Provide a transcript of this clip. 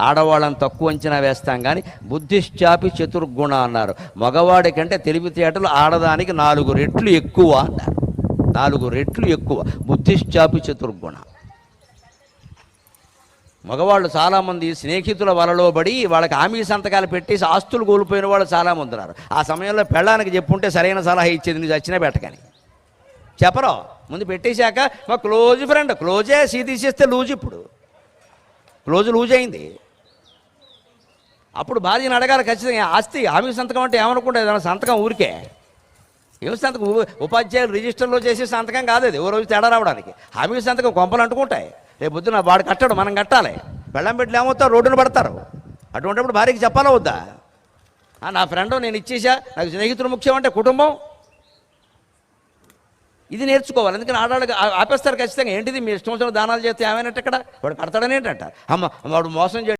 ఆడవాళ్ళని తక్కువ అంచనా వేస్తాం కానీ బుద్ధిశ్చాపి చతుర్గుణ అన్నారు. మగవాడి కంటే తెలివితేటలు ఆడదానికి 4 రెట్లు ఎక్కువ అన్నారు. 4 రెట్లు ఎక్కువ. బుద్ధిశ్చాపి చతుర్గుణ. మగవాళ్ళు చాలామంది స్నేహితుల వలలో పడి వాళ్ళకి హామీ సంతకాలు పెట్టేసి ఆస్తులు కోల్పోయిన వాళ్ళు చాలామంది ఉన్నారు. ఆ సమయంలో పెళ్ళానికి చెప్పుంటే సరైన సలహా ఇచ్చేది, నువ్వు చచ్చినా పెట్టకని చెప్పరు. ముందు పెట్టేశాక మా క్లోజ్ ఫ్రెండ్, క్లోజే సీ తీసేస్తే లూజ్. ఇప్పుడు లూజ్ అయింది. అప్పుడు భార్యను అడగాలి ఖచ్చితంగా. ఆస్తి హామీ సంతకం అంటే ఏమనుకుంటే ఏదైనా సంతకం ఊరికే ఏమి సంతకం, ఉపాధ్యాయులు రిజిస్టర్లో చేసే సంతకం కాదు అది. ఓ రోజు తేడా రావడానికి హామీ సంతకం కొంపలు అంటుకుంటాయి. రేపు పొద్దున వాడు కట్టడు, మనం కట్టాలి. బెల్లం పెట్టి ఏమవుతారు, రోడ్డును పడతారు. అటువంటిప్పుడు భార్యకి చెప్పాలా వద్దా? నా ఫ్రెండ్ నేను ఇచ్చేసా, నాకు స్నేహితులు ముఖ్యం అంటే కుటుంబం. ఇది నేర్చుకోవాలి. అందుకని ఆడవాళ్ళకి ఆపేస్తారు ఖచ్చితంగా. ఏంటిది మీ ఇష్టం వచ్చిన దానాలు చేస్తే ఏమైనట్టు ఇక్కడ వాడు కడతాడని ఏంటంట. అమ్మ వాడు మోసం